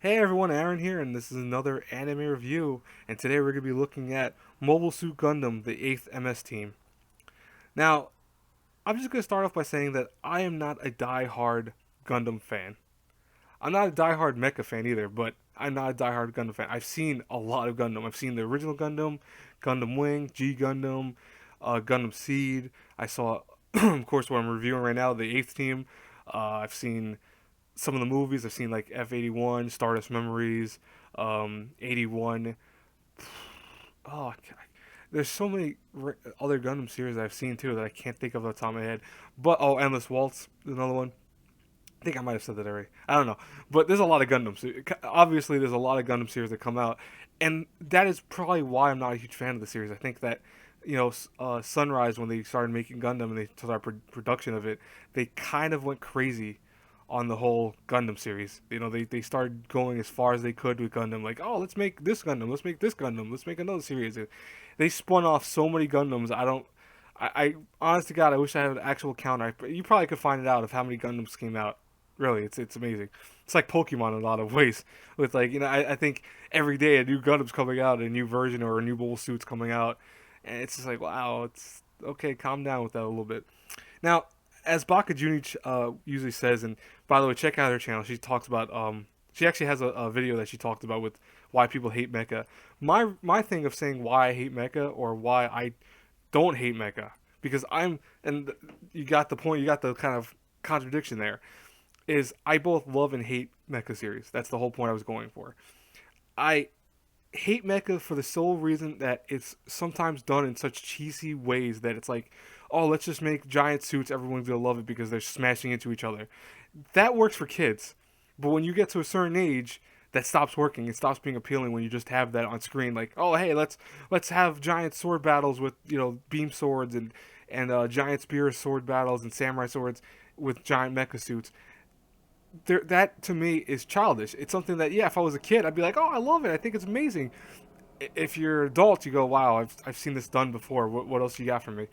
Hey everyone, Aaron here, and this is another anime review. And today we're going to be looking at Mobile Suit Gundam, the 8th MS team. Now, I'm just going to start off by saying that I am not a die-hard Gundam fan. I'm not a die-hard Mecha fan either, but I'm not a die-hard Gundam fan. I've seen a lot of Gundam. I've seen the original Gundam, Gundam Wing, G Gundam, Gundam Seed. I saw, of course, what I'm reviewing right now, the 8th team. I've seen some of the movies. I've seen like F-81, Stardust Memories, 81. Oh, there's so many other Gundam series I've seen too that I can't think of off the top of my head. But Endless Waltz is another one. I think I might have said that already. I don't know, but there's a lot of Gundams. Obviously, there's a lot of Gundam series that come out, and that is probably why I'm not a huge fan of the series. I think that Sunrise, when they started making Gundam and they started production of it, they kind of went crazy on the whole Gundam series. They started going as far as they could with Gundam, like, oh, let's make this Gundam, let's make this Gundam, let's make another series. They spun off so many Gundams. I honest to God, I wish I had an actual count. You probably could find it out of how many Gundams came out. Really, it's amazing. It's like Pokemon in a lot of ways. With like I think every day a new Gundam's coming out, a new version or a new mobile suit's coming out, and it's just like wow. It's okay. Calm down with that a little bit. Now, as Baka Junichi usually says, and by the way, check out her channel. She talks about she actually has a video that she talked about with why people hate mecha. My thing of saying why I hate mecha or why I don't hate mecha, because you got the point. You got the kind of contradiction there. Is I both love and hate mecha series. That's the whole point I was going for. I hate mecha for the sole reason that it's sometimes done in such cheesy ways that it's like, oh, let's just make giant suits. Everyone's gonna love it because they're smashing into each other. That works for kids, but when you get to a certain age, that stops working. It stops being appealing when you just have that on screen. Like, oh, hey, let's have giant sword battles with beam swords and giant spear sword battles and samurai swords with giant mecha suits. That to me is childish. It's something that, yeah, if I was a kid, I'd be like, oh, I love it. I think it's amazing. If you're an adult, you go, wow, I've seen this done before. What else you got for me?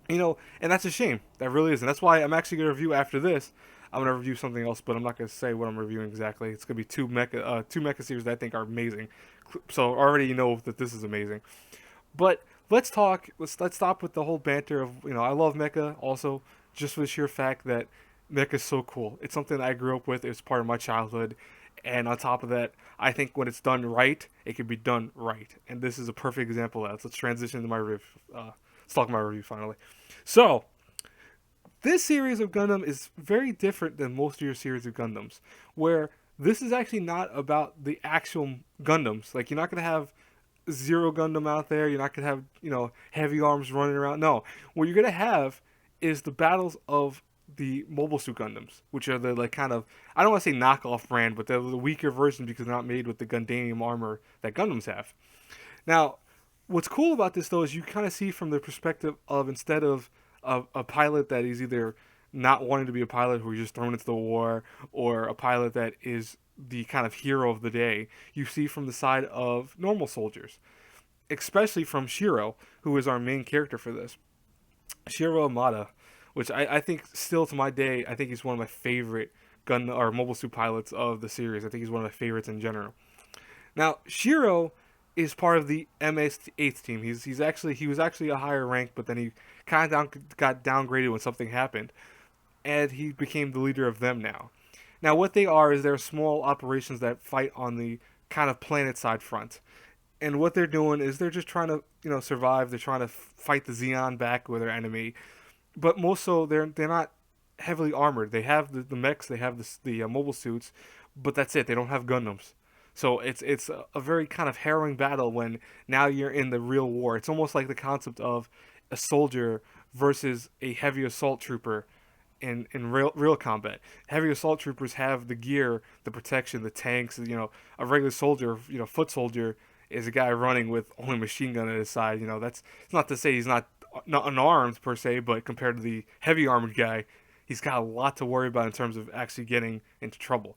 And that's a shame. That really is, and that's why I'm actually gonna review after this. I'm gonna review something else, but I'm not gonna say what I'm reviewing exactly. It's gonna be two mecha series that I think are amazing. So already you know that this is amazing. But let's talk. Let's stop with the whole banter of I love mecha also just for the sheer fact that mecha is so cool. It's something that I grew up with. It's part of my childhood, and on top of that, I think when it's done right, it can be done right. And this is a perfect example of that. So let's transition to my review. Let's talk my review finally. So this series of Gundam is very different than most of your series of Gundams, where this is actually not about the actual Gundams. Like, you're not gonna have Zero Gundam out there. You're not gonna have heavy arms running around. No, what you're gonna have is the battles of the Mobile Suit Gundams, which are the like kind of, I don't want to say knockoff brand, but they're the weaker version because they're not made with the Gundanium armor that Gundams have. Now, what's cool about this though is you kind of see from the perspective of, instead of a pilot that is either not wanting to be a pilot who is just thrown into the war, or a pilot that is the kind of hero of the day, you see from the side of normal soldiers, especially from Shiro, who is our main character for this. Shiro Amada, which I think still to my day, I think he's one of my favorite gun or mobile suit pilots of the series. I think he's one of my favorites in general. Now, Shiro is part of the MS 8th team. He was actually a higher rank, but then he kind of got downgraded when something happened, and he became the leader of them now. Now, what they are is they're small operations that fight on the kind of planet side front, and what they're doing is they're just trying to survive. They're trying to fight the Xeon back with their enemy, but most so they're not heavily armored. They have the mechs, they have the mobile suits, but that's it. They don't have Gundams. So it's a very kind of harrowing battle when now you're in the real war. It's almost like the concept of a soldier versus a heavy assault trooper in real combat. Heavy assault troopers have the gear, the protection, the tanks. A regular soldier, foot soldier, is a guy running with only a machine gun at his side. That's, it's not to say he's not unarmed per se, but compared to the heavy armored guy, he's got a lot to worry about in terms of actually getting into trouble.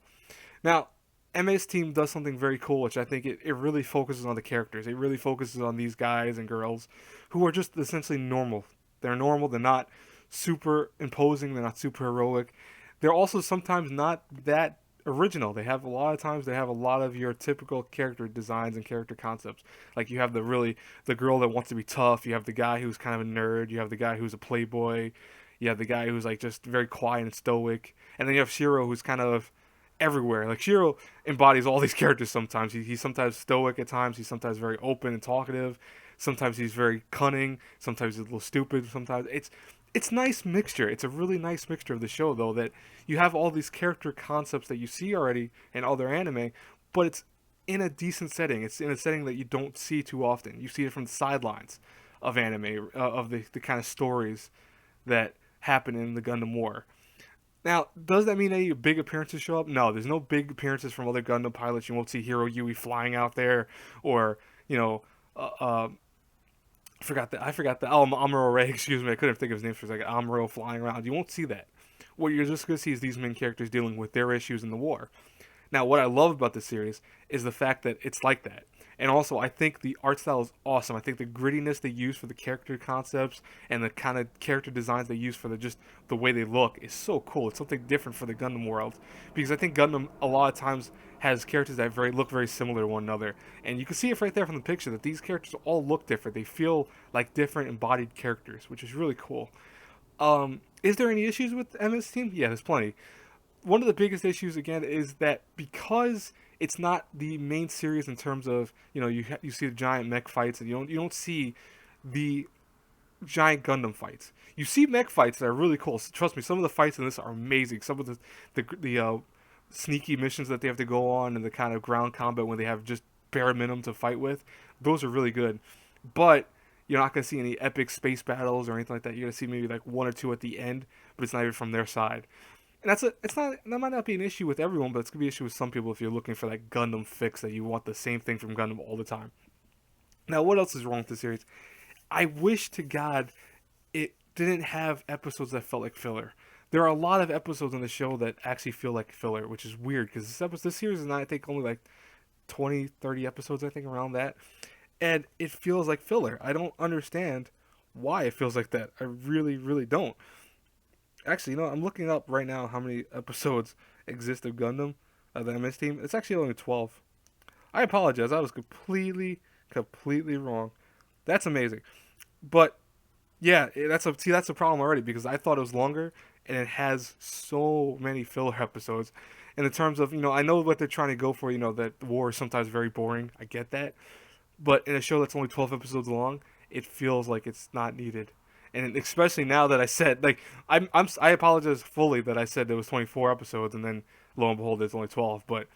Now, MA's team does something very cool, which I think it really focuses on the characters. It really focuses on these guys and girls who are just essentially normal. They're normal. They're not super imposing. They're not super heroic. They're also sometimes not that original. They have a lot of times they have a lot of your typical character designs and character concepts. Like you have the girl that wants to be tough. You have the guy who's kind of a nerd. You have the guy who's a playboy. You have the guy who's like just very quiet and stoic. And then you have Shiro who's kind of everywhere. Like Shiro embodies all these characters sometimes. He's sometimes stoic at times. He's sometimes very open and talkative. Sometimes he's very cunning. Sometimes he's a little stupid. Sometimes it's nice mixture. It's a really nice mixture of the show though that you have all these character concepts that you see already in other anime, but it's in a decent setting. It's in a setting that you don't see too often. You see it from the sidelines of anime, of the kind of stories that happen in the Gundam War. Now, does that mean any big appearances show up? No, there's no big appearances from other Gundam pilots. You won't see Hiro Yui flying out there, or you know, uh, uh, I forgot the Amuro Ray. Excuse me, I couldn't think of his name for a second. Amuro flying around. You won't see that. What you're just gonna see is these main characters dealing with their issues in the war. Now, what I love about this series is the fact that it's like that. And also, I think the art style is awesome. I think the grittiness they use for the character concepts and the kind of character designs they use for just the way they look is so cool. It's something different for the Gundam world because I think Gundam a lot of times has characters that look very similar to one another, and you can see it right there from the picture that these characters all look different. They feel like different embodied characters, which is really cool. Is there any issues with MS Team? Yeah, there's plenty. One of the biggest issues again is that because it's not the main series in terms of you see the giant mech fights and you don't see the giant Gundam fights. You see mech fights that are really cool. Trust me, some of the fights in this are amazing. Some of the sneaky missions that they have to go on and the kind of ground combat when they have just bare minimum to fight with, those are really good. But you're not gonna see any epic space battles or anything like that. You're gonna see maybe like one or two at the end, but it's not even from their side. And that might not be an issue with everyone, but it's gonna be an issue with some people if you're looking for that Gundam fix that you want the same thing from Gundam all the time. Now, what else is wrong with the series? I wish to God it didn't have episodes that felt like filler. There are a lot of episodes on the show that actually feel like filler, which is weird because this series is not, I think, only like 20, 30 episodes, I think, around that. And it feels like filler. I don't understand why it feels like that. I really, really don't. Actually, I'm looking up right now how many episodes exist of Gundam, the MS team. It's actually only 12. I apologize. I was completely, completely wrong. That's amazing. But yeah, that's a problem already because I thought it was longer and it has so many filler episodes. In the terms of, I know what they're trying to go for, that the war is sometimes very boring. I get that. But in a show that's only 12 episodes long, it feels like it's not needed. And especially now that I said, like, I apologize fully that I said there was 24 episodes and then lo and behold, there's only 12. But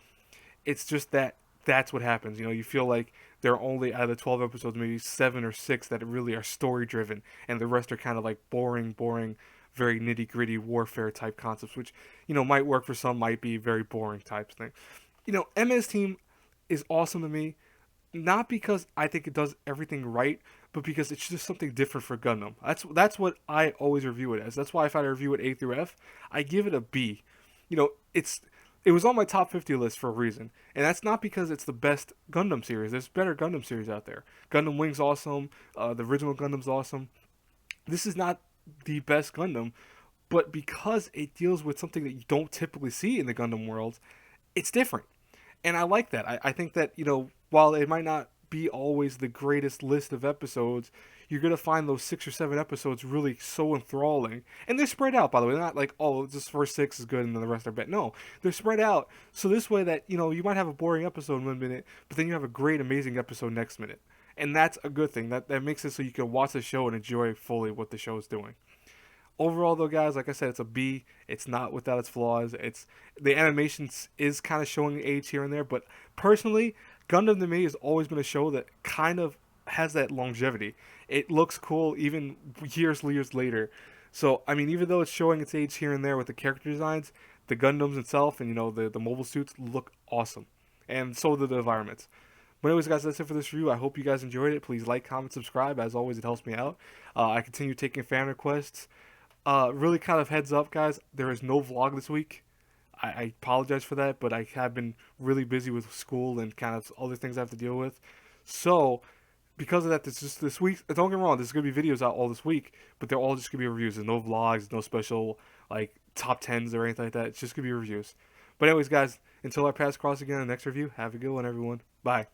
it's just that's what happens. You feel like there are only out of the 12 episodes, maybe 7 or 6 that really are story driven, and the rest are kind of like boring, very nitty gritty warfare type concepts, which might work for some, might be very boring types thing. MS Team is awesome to me, not because I think it does everything right, but because it's just something different for Gundam. That's what I always review it as. That's why if I review it A through F, I give it a B. It was on my top 50 list for a reason, and that's not because it's the best Gundam series. There's better Gundam series out there. Gundam Wing's awesome. The original Gundam's awesome. This is not the best Gundam, but because it deals with something that you don't typically see in the Gundam world, it's different. And I like that. I think that, while it might not be always the greatest list of episodes, you're going to find those 6 or 7 episodes really so enthralling. And they're spread out, by the way. They're not like, oh, this first 6 is good and then the rest are bad. No, they're spread out. So this way that, you might have a boring episode in 1 minute, but then you have a great, amazing episode next minute. And that's a good thing. That makes it so you can watch the show and enjoy fully what the show is doing. Overall, though, guys, like I said, it's a B. It's not without its flaws. It's the animation is kind of showing age here and there, but personally, Gundam to me has always been a show that kind of has that longevity. It looks cool even years later. So, I mean, even though it's showing its age here and there with the character designs, the Gundams itself and the mobile suits look awesome, and so do the environments. But anyways, guys, that's it for this review. I hope you guys enjoyed it. Please like, comment, subscribe. As always, it helps me out. I continue taking fan requests. Really kind of heads up, guys, there is no vlog this week. I apologize for that, but I have been really busy with school and kind of other things I have to deal with. So, because of that, this week, don't get me wrong, there's going to be videos out all this week, but they're all just going to be reviews. There's no vlogs, no special, like, top 10s or anything like that. It's just going to be reviews. But anyways, guys, until our paths cross again in the next review, have a good one, everyone. Bye.